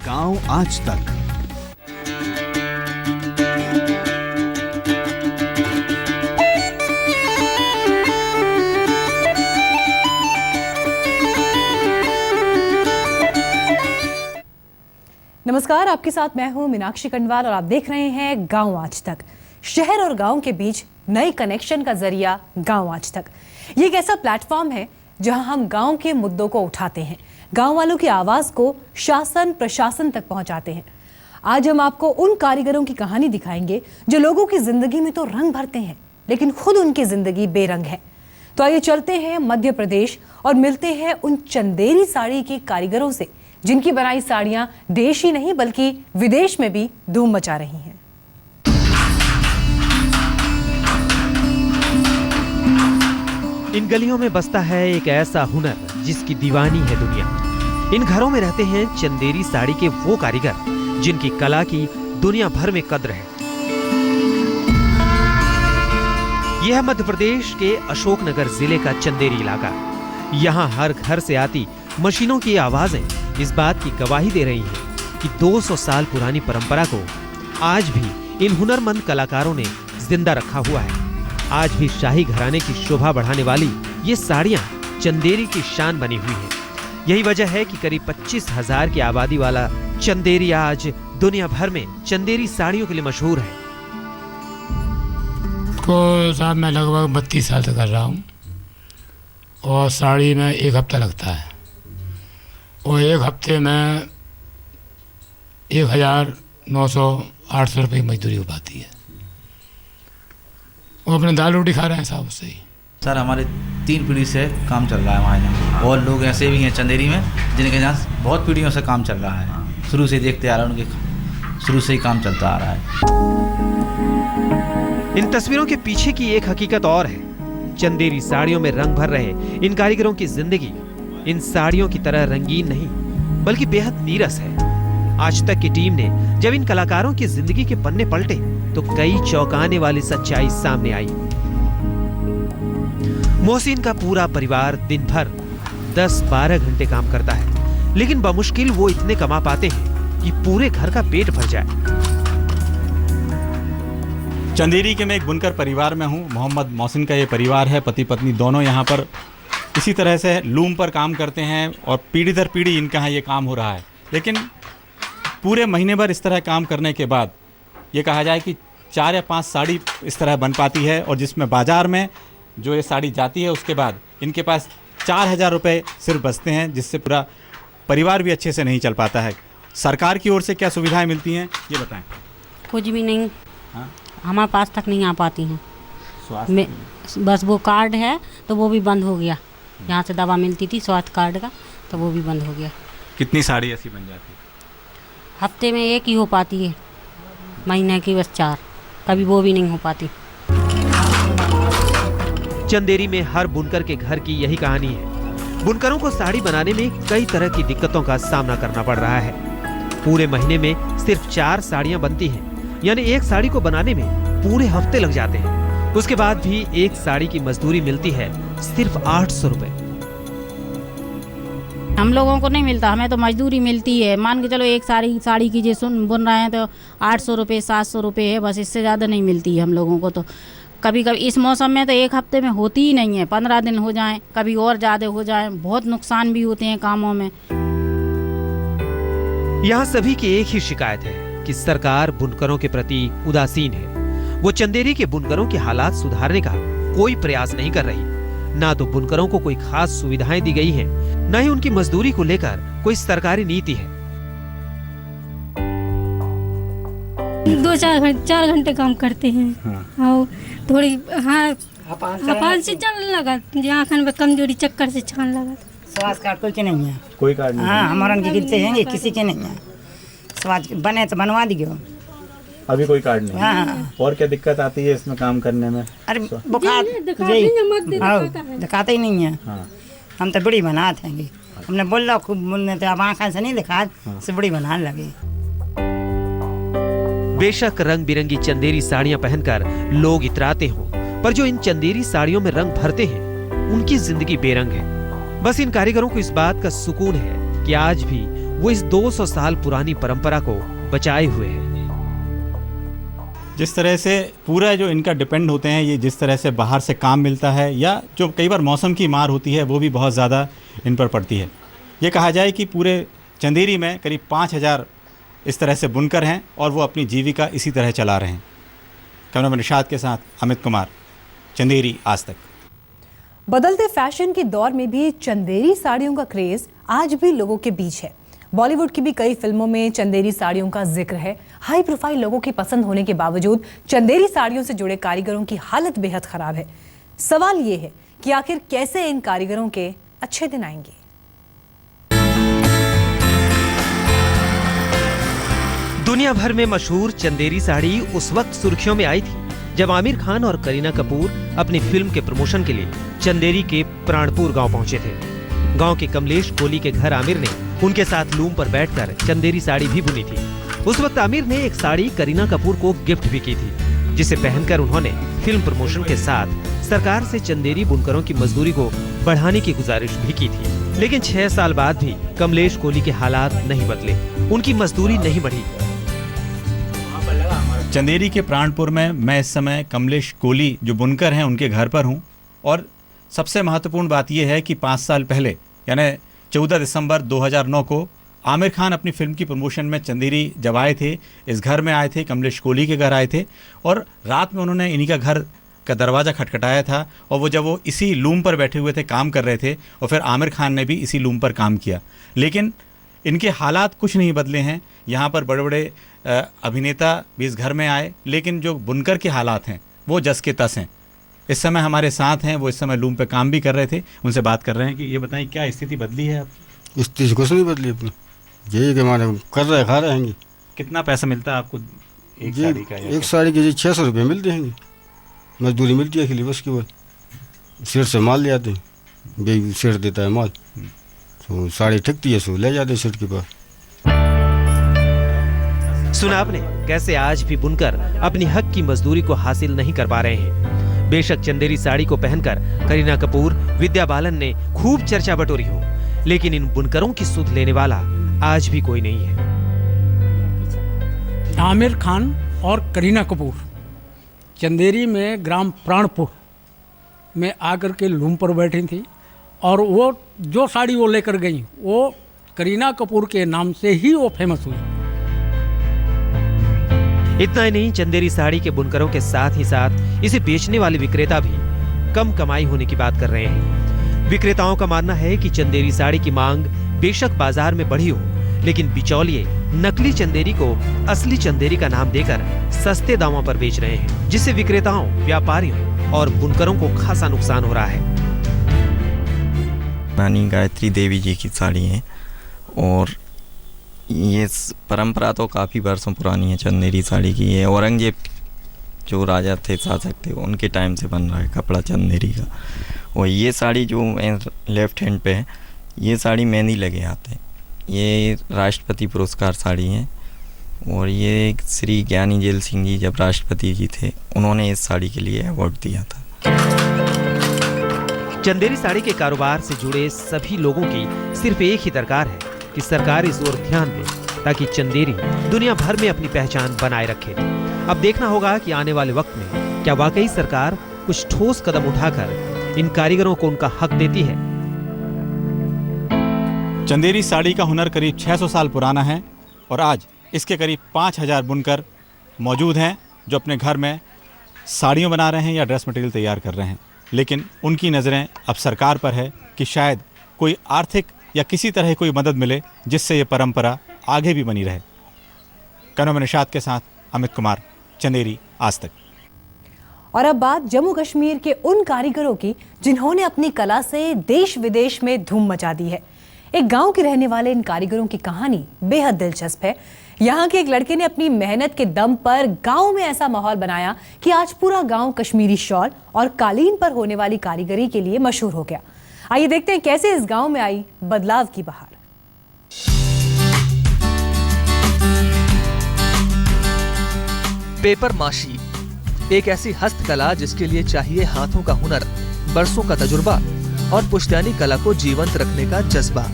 गांव आज तक। नमस्कार, आपके साथ मैं हूं मीनाक्षी कंडवाल और आप देख रहे हैं गांव आज तक। शहर और गांव के बीच नए कनेक्शन का जरिया गांव आज तक। ये एक ऐसा प्लेटफॉर्म है जहां हम गांव के मुद्दों को उठाते हैं, गांव वालों की आवाज को शासन प्रशासन तक पहुंचाते हैं। आज हम आपको उन कारीगरों की कहानी दिखाएंगे जो लोगों की जिंदगी में तो रंग भरते हैं, लेकिन खुद उनकी जिंदगी बेरंग है। तो आइए चलते हैं मध्य प्रदेश और मिलते हैं उन चंदेरी साड़ी के कारीगरों से जिनकी बनाई साड़ियां देश ही नहीं बल्कि विदेश में भी धूम मचा रही हैं। इन गलियों में बसता है एक ऐसा हुनर जिसकी दीवानी है दुनिया। इन घरों में रहते हैं चंदेरी साड़ी के वो कारीगर जिनकी कला की दुनिया भर में कद्र है। यह मध्य प्रदेश के अशोकनगर जिले का चंदेरी इलाका। यहाँ हर घर से आती मशीनों की आवाजें इस बात की गवाही दे रही हैं कि 200 साल पुरानी परंपरा को आज भी इन हुनरमंद कलाकारों ने जिंदा रखा हुआ है। आज भी शाही घराने की शोभा बढ़ाने वाली ये साड़ियां चंदेरी की शान बनी हुई हैं। यही वजह है कि करीब 25,000 की आबादी वाला चंदेरी आज दुनिया भर में चंदेरी साड़ियों के लिए मशहूर है। को साहब मैं लगभग 32 साल से कर रहा हूँ और साड़ी में 1 हफ्ता लगता है और 1 हफ्ते में 1,900-800 रुपये की मजदूरी हो पाती है। वो अपने दाल रोटी खा रहे हैं साहब उससे ही। सर हमारे 3 पीढ़ी से काम चल रहा है हमारे यहाँ, और लोग ऐसे भी हैं चंदेरी में जिनके यहाँ बहुत पीढ़ियों से काम चल रहा है। शुरू से देखते आ रहे हैं, उनके शुरू से ही काम चलता आ रहा है। इन तस्वीरों के पीछे की एक हकीकत और है। चंदेरी साड़ियों में रंग भर रहे इन कारीगरों की जिंदगी इन साड़ियों की तरह रंगीन नहीं बल्कि बेहद नीरस है। आज तक की टीम ने जब इन कलाकारों की जिंदगी के पन्ने पलटे तो कई चौंकाने वाली सच्चाई सामने आई। मोहसिन का पूरा परिवार दिन भर 10-12 घंटे काम करता है, लेकिन बमुश्किल वो इतने कमा पाते हैं कि पूरे घर का पेट भर जाए। चंदेरी के मैं एक बुनकर परिवार में हूँ। मोहम्मद मोहसिन का ये परिवार है। पति पत्नी दोनों यहाँ पर इसी तरह से लूम पर काम करते हैं और पीढ़ी दर पीढ़ी इनके यहाँ ये काम हो रहा है। लेकिन पूरे महीने भर इस तरह काम करने के बाद ये कहा जाए कि 4 या 5 साड़ी इस तरह बन पाती है, और जिसमें बाज़ार में जो ये साड़ी जाती है उसके बाद इनके पास 4,000 रुपये सिर्फ बचते हैं, जिससे पूरा परिवार भी अच्छे से नहीं चल पाता है। सरकार की ओर से क्या सुविधाएँ मिलती हैं ये बताएँ। कुछ भी नहीं। हाँ? हमारे पास तक नहीं आ पाती हैं। स्वास्थ्य बस वो कार्ड है तो वो भी बंद हो गया। यहाँ से दवा मिलती थी स्वास्थ्य कार्ड का, तो वो भी बंद हो गया। कितनी साड़ी ऐसी बन जाती है? हफ्ते में 1 ही हो पाती है, महीने की बस 4, कभी वो भी नहीं हो पाती। चंदेरी में हर बुनकर के घर की यही कहानी है। बुनकरों को साड़ी बनाने में कई तरह की दिक्कतों का सामना करना पड़ रहा है। पूरे महीने में सिर्फ 4 साड़ियां बनती हैं, यानी एक साड़ी को बनाने में पूरे हफ्ते लग जाते हैं। उसके बाद भी एक साड़ी की मजदूरी मिलती है सिर्फ 800 रुपए। हम लोगों को नहीं मिलता, हमें तो मजदूरी मिलती है। मान के चलो एक साड़ी की जो बुन रहे हैं तो 800 रुपये 700 रुपये है, बस इससे ज़्यादा नहीं मिलती है हम लोगों को। तो कभी कभी इस मौसम में तो 1 हफ्ते में होती ही नहीं है, 15 दिन हो जाएं, कभी और ज़्यादा हो जाएं। बहुत नुकसान भी होते हैं कामों में। यहाँ सभी की एक ही शिकायत है कि सरकार बुनकरों के प्रति उदासीन है। वो चंदेरी के बुनकरों के हालात सुधारने का कोई प्रयास नहीं कर रही। ना तो बुनकरों को कोई खास सुविधाएं दी गई हैं, न ही उनकी मजदूरी को लेकर कोई सरकारी नीति है। 2-4 घंटे काम करते हैं। और थोड़ी हापान से चलने लगा, जहाँ खान में कमजोरी चक्कर से छान लगा। स्वास्थ्य कार्ड कोई के नहीं है। कोई कार्ड नहीं? हाँ, हमारा गिरते हैं, किसी के नहीं है। स्वास्थ्य बने तो बनवा दियो। अभी कोई कार्ड नहीं? हाँ। और क्या दिक्कत आती है इसमें काम करने में? अरे बुखार दिखाते ही नहीं है। हाँ। हम तो बड़ी बनाते हैं, हमने बोल रहा खूब बोलने तो अब आँखों से नहीं दिखा, से बड़ी बनाने लगे। बेशक रंग बिरंगी चंदेरी साड़ियां पहनकर लोग इतराते हों, पर जो इन चंदेरी साड़ियों में रंग भरते हैं उनकी जिंदगी बेरंग है। बस इन कारीगरों को इस बात का सुकून है कि आज भी वो इस 200 साल पुरानी परंपरा को बचाए हुए हैं। जिस तरह से पूरा जो इनका डिपेंड होते हैं, ये जिस तरह से बाहर से काम मिलता है या जो कई बार मौसम की मार होती है वो भी बहुत ज़्यादा इन पर पड़ती है। ये कहा जाए कि पूरे चंदेरी में करीब 5000 इस तरह से बुनकर हैं और वो अपनी जीविका इसी तरह चला रहे हैं। कैमरामैन निशाद के साथ अमित कुमार, चंदेरी, आज तक। बदलते फैशन के दौर में भी चंदेरी साड़ियों का क्रेज आज भी लोगों के बीच है। बॉलीवुड की भी कई फिल्मों में चंदेरी साड़ियों का जिक्र है। हाई प्रोफाइल लोगों की पसंद होने के बावजूद चंदेरी साड़ियों से जुड़े कारीगरों की हालत बेहद खराब है। सवाल ये है कि आखिर कैसे इन कारीगरों के अच्छे दिन आएंगे। दुनिया भर में मशहूर चंदेरी साड़ी उस वक्त सुर्खियों में आई थी जब आमिर खान और करीना कपूर अपनी फिल्म के प्रमोशन के लिए चंदेरी के प्राणपुर गांव पहुंचे थे। गांव के कमलेश कोहली के घर आमिर ने उनके साथ लूम पर बैठकर चंदेरी साड़ी भी बुनी थी। उस वक्त आमिर ने एक साड़ी करीना कपूर को गिफ्ट भी की थी, जिसे पहनकर उन्होंने फिल्म प्रमोशन के साथ सरकार से चंदेरी बुनकरों की मजदूरी को बढ़ाने की गुजारिश भी की थी। लेकिन 6 साल बाद भी कमलेश कोहली के हालात नहीं बदले, उनकी मजदूरी नहीं बढ़ी। चंदेरी के प्राणपुर में मैं इस समय कमलेश कोहली जो बुनकर हैं उनके घर पर हूं और सबसे महत्वपूर्ण बात यह है कि 5 साल पहले यानी 14 दिसंबर 2009 को आमिर खान अपनी फिल्म की प्रमोशन में चंदेरी जब आए थे, इस घर में आए थे, कमलेश कोहली के घर आए थे और रात में उन्होंने इन्हीं का घर का दरवाज़ा खटखटाया था और वो इसी लूम पर बैठे हुए थे, काम कर रहे थे और फिर आमिर खान ने भी इसी लूम पर काम किया। लेकिन इनके हालात कुछ नहीं बदले हैं। यहाँ पर बड़े बड़े अभिनेता भी इस घर में आए, लेकिन जो बुनकर के हालात हैं वो जस के तस हैं। इस समय हमारे साथ हैं, वो इस समय लूम पे काम भी कर रहे थे, उनसे बात कर रहे हैं कि ये बताएं क्या स्थिति बदली है अब। स्थिति कुछ नहीं बदली अपनी, यही कि हमारे कर रहे खा रहे हैं। कितना पैसा मिलता है आपको एक साड़ी का? एक साड़ी के 600 रुपये मिलते हैं, मजदूरी मिलती है खिली बस की। वो सेठ से माल ले आते हैं, सेठ देता है माल, तो साड़ी ठकती है सो ले जाते सेठ के पास। सुना आपने कैसे आज भी बुनकर अपनी हक की मजदूरी को हासिल नहीं कर पा रहे हैं। बेशक चंदेरी साड़ी को पहनकर करीना कपूर, विद्या बालन ने खूब चर्चा बटोरी हो, लेकिन इन बुनकरों की सुध लेने वाला आज भी कोई नहीं है। आमिर खान और करीना कपूर चंदेरी में ग्राम प्राणपुर में आकर के लूम पर बैठी थी और वो जो साड़ी वो लेकर गई वो करीना कपूर के नाम से ही वो फेमस हुई। इतना ही नहीं, चंदेरी साड़ी के बुनकरों के साथ ही साथ इसे बेचने वाले विक्रेता भी कम कमाई होने की बात कर रहे हैं। विक्रेताओं का मानना है कि चंदेरी साड़ी की मांग बेशक बाजार में बढ़ी हो, लेकिन बिचौलिए नकली चंदेरी को असली चंदेरी का नाम देकर सस्ते दामों पर बेच रहे हैं, जिससे विक्रेताओं, व्यापारियों और बुनकरों को खासा नुकसान हो रहा है। रानी गायत्री देवी जी की साड़ी है और ये परंपरा तो काफ़ी वर्षों पुरानी है चंदेरी साड़ी की। ये औरंगजेब जो राजा थे, शासक थे, उनके टाइम से बन रहा है कपड़ा चंदेरी का। और ये साड़ी जो लेफ्ट हैंड पे है, ये साड़ी मेहंदी लगे आते हैं। ये राष्ट्रपति पुरस्कार साड़ी है और ये श्री ज्ञानी जेल सिंह जी जब राष्ट्रपति जी थे, उन्होंने इस साड़ी के लिए अवार्ड दिया था। चंदेरी साड़ी के कारोबार से जुड़े सभी लोगों की सिर्फ एक ही दरकार है कि सरकार इस ओर ध्यान दे, ताकि चंदेरी दुनिया भर में अपनी पहचान बनाए रखे। अब देखना होगा कि आने वाले वक्त में क्या वाकई सरकार कुछ ठोस कदम उठाकर इन कारीगरों को उनका हक देती है। चंदेरी साड़ी का हुनर करीब 600 साल पुराना है और आज इसके करीब 5000 बुनकर मौजूद हैं जो अपने घर में साड़ियाँ बना रहे हैं या ड्रेस मटेरियल तैयार कर रहे हैं। लेकिन उनकी नज़रें अब सरकार पर है कि शायद कोई आर्थिक या किसी तरह कोई मदद मिले जिससे ये परंपरा आगे भी बनी रहे। कैमरामैन निशाद के साथ अमित कुमार, चंदेरी, आज तक। और अब बात जम्मू कश्मीर के उन कारीगरों की जिन्होंने अपनी कला से देश विदेश में धूम मचा दी है। एक गांव के रहने वाले इन कारीगरों की कहानी बेहद दिलचस्प है। यहाँ के एक लड़के ने अपनी मेहनत के दम पर गांव में ऐसा माहौल बनाया कि आज पूरा गांव कश्मीरी शॉल और कालीन पर होने वाली कारीगरी के लिए मशहूर हो गया। आइए देखते हैं कैसे इस गांव में आई बदलाव की बहार। पेपर माशी एक ऐसी हस्तकला जिसके लिए चाहिए हाथों का हुनर, बरसों का तजुर्बा और पुश्तैनी कला को जीवंत रखने का जज्बा।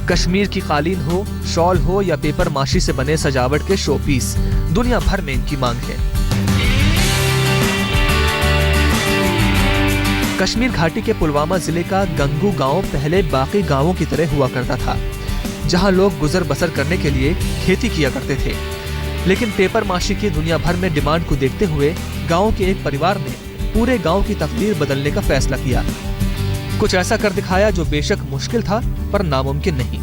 कश्मीर की कालीन हो, शॉल हो या पेपर माशी से बने सजावट के शो पीस, दुनिया भर में इनकी मांग है। कश्मीर घाटी के पुलवामा जिले का गंगू गांव पहले बाकी गांवों की तरह हुआ करता था, जहां लोग गुजर बसर करने के लिए खेती किया करते थे। लेकिन पेपर माशी की दुनिया भर में डिमांड को देखते हुए गांव के एक परिवार ने पूरे गांव की तकदीर बदलने का फैसला किया। कुछ ऐसा कर दिखाया जो बेशक मुश्किल था पर नामुमकिन नहीं।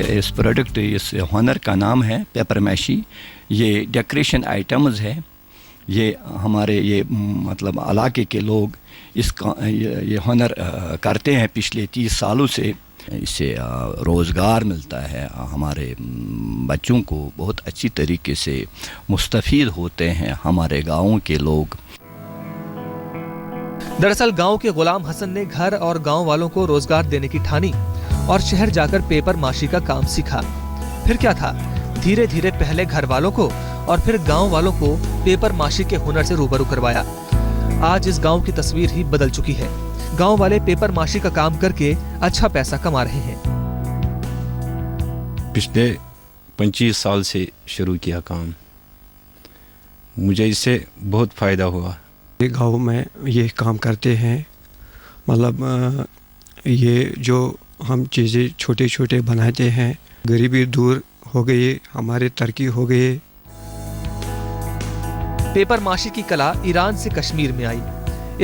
इस प्रोडक्ट, इस हॉनर का नाम है पेपर मैशी। ये डेकोरेशन आइटम्स है। ये हमारे मतलब इलाके के लोग इसका ये हॉनर करते हैं पिछले 30 सालों से। इससे रोज़गार मिलता है, हमारे बच्चों को बहुत अच्छी तरीके से मुस्तफ़ीद होते हैं हमारे गाँव के लोग। दरअसल गांव के गुलाम हसन ने घर और गांव वालों को रोजगार देने की ठानी और शहर जाकर पेपर माशी का काम सीखा। फिर क्या था, धीरे धीरे पहले घर वालों को और फिर गांव वालों को पेपर माशी के हुनर से रूबरू करवाया। आज इस गांव की तस्वीर ही बदल चुकी है। गांव वाले पेपर माशी का काम करके अच्छा पैसा कमा रहे हैं। पिछले 25 साल से शुरू किया काम, मुझे इससे बहुत फ़ायदा हुआ। गांव में ये काम करते हैं, मतलब ये जो हम चीज़ें छोटे छोटे बनाते हैं, गरीबी दूर हो गई, हमारी तरक्की हो गई। पेपर माशी की कला ईरान से कश्मीर में आई।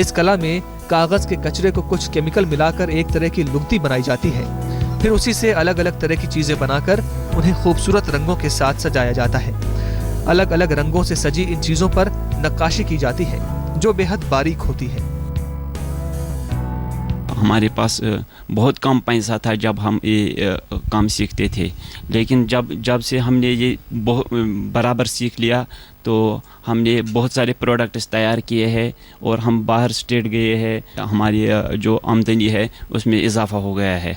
इस कला में कागज के कचरे को कुछ केमिकल मिलाकर एक तरह की लुगदी बनाई जाती है। फिर उसी से अलग अलग तरह की चीजें बनाकर उन्हें खूबसूरत रंगों के साथ सजाया जाता है। अलग अलग रंगों से सजी इन चीजों पर नक्काशी की जाती है जो बेहद बारीक होती है। हमारे पास बहुत कम पैसा था जब हम ये काम सीखते थे, लेकिन जब से हमने ये बराबर सीख लिया तो हमने बहुत सारे प्रोडक्ट्स तैयार किए हैं और हम बाहर स्टेट गए हैं। हमारी जो आमदनी है उसमें इजाफा हो गया है।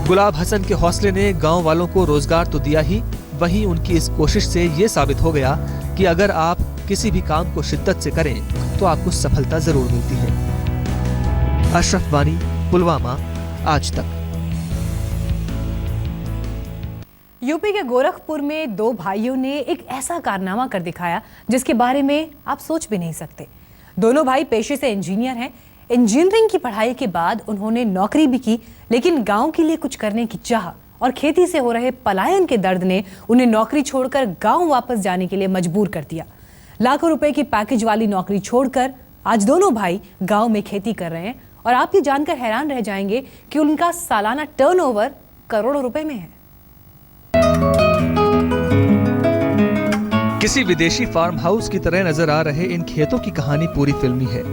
गुलाब हसन के हौसले ने गांव वालों को रोजगार तो दिया ही, वहीं उनकी इस कोशिश से ये साबित हो गया कि अगर आप किसी भी काम को शिद्दत से करें तो आपको सफलता जरूर मिलती है। अशरफ वानी, पुलवामा, आज तक। यूपी के गोरखपुर में दो भाइयों ने एक ऐसा कारनामा कर दिखाया जिसके बारे में आप सोच भी नहीं सकते। दोनों भाई पेशे से इंजीनियर हैं। इंजीनियरिंग की पढ़ाई के बाद उन्होंने नौकरी भी की, लेकिन गांव के लिए कुछ करने की चाह और खेती से हो रहे पलायन के दर्द ने उन्हें नौकरी छोड़कर गांव वापस जाने के लिए मजबूर कर दिया। लाखों रुपए की पैकेज वाली नौकरी छोड़कर आज दोनों भाई गांव में खेती कर रहे हैं और आप ये जानकर हैरान रह जाएंगे कि उनका सालाना टर्नओवर करोड़ों रुपए में है। किसी विदेशी फार्म हाउस की तरह नजर आ रहे इन खेतों की कहानी पूरी फिल्मी है।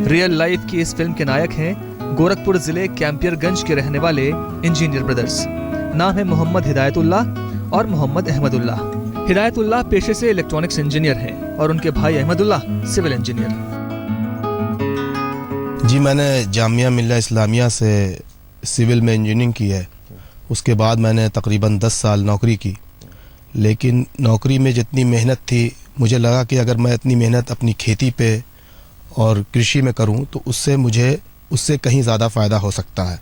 रियल लाइफ की इस फिल्म के नायक हैं गोरखपुर जिले कैंपियरगंज के रहने वाले इंजीनियर ब्रदर्स। नाम है मोहम्मद हिदायतुल्लाह और मोहम्मद अहमदुल्लाह। हिदायतुल्लाह पेशे से इलेक्ट्रॉनिक्स इंजीनियर हैं और उनके भाई अहमदुल्लाह सिविल इंजीनियर। जी, मैंने जामिया मिल्ला इस्लामिया से सिविल में इंजीनियरिंग की है। उसके बाद मैंने तकरीबन 10 साल नौकरी की, लेकिन नौकरी में जितनी मेहनत थी, मुझे लगा कि अगर मैं इतनी मेहनत अपनी खेती पे और कृषि में करूं तो उससे कहीं ज़्यादा फ़ायदा हो सकता है।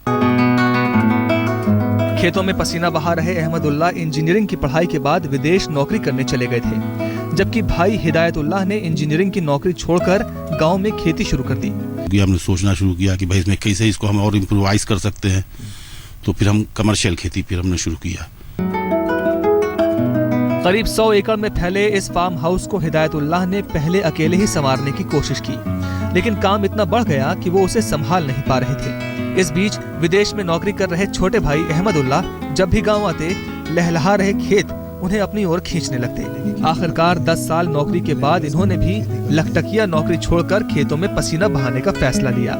खेतों में पसीना बहा रहे अहमदुल्लाह इंजीनियरिंग की पढ़ाई के बाद विदेश नौकरी करने चले गए थे, जबकि भाई हिदायतुल्लाह ने इंजीनियरिंग की नौकरी छोड़कर गांव में खेती शुरू कर दी। हमने सोचना शुरू किया कि भाई इसमें कैसे इसको हम और इम्प्रोवाइज कर सकते हैं, तो फिर हम कमर्शियल खेती फिर हमने शुरू किया। करीब 100 एकड़ में फैले इस फार्म हाउस को हिदायतुल्लाह ने पहले अकेले ही संवारने की कोशिश की, लेकिन काम इतना बढ़ गया कि वो उसे संभाल नहीं पा रहे थे। इस बीच विदेश में नौकरी कर रहे छोटे भाई अहमदुल्लाह जब भी गांव आते, लहलहा रहे खेत उन्हें अपनी ओर खींचने लगते। आखिरकार 10 साल नौकरी के बाद इन्होंने भी लखटकिया नौकरी छोड़कर खेतों में पसीना बहाने का फैसला लिया।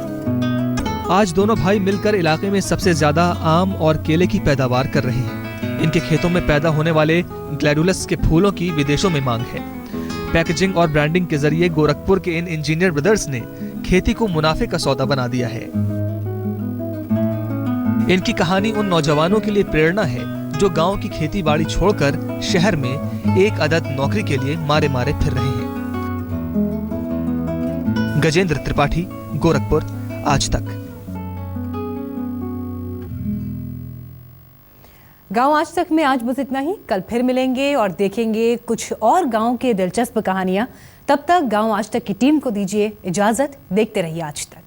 आज दोनों भाई मिलकर इलाके में सबसे ज्यादा आम और केले की पैदावार कर रहे हैं। इनके खेतों में पैदा होने वाले ग्लैडुलस के फूलों की विदेशों में मांग है। पैकेजिंग और ब्रांडिंग के जरिए गोरखपुर के इन इंजीनियर ब्रदर्स ने खेती को मुनाफे का सौदा बना दिया है। इनकी कहानी उन नौजवानों के लिए प्रेरणा है जो गांव की खेती बाड़ी छोड़कर शहर में एक अदद नौकरी के लिए मारे मारे फिर रहे हैं। गजेंद्र त्रिपाठी, गोरखपुर, आज तक। गांव आज तक में आज बस इतना ही। कल फिर मिलेंगे और देखेंगे कुछ और गांव के दिलचस्प कहानियां। तब तक गांव आज तक की टीम को दीजिए इजाजत। देखते रहिए आज तक।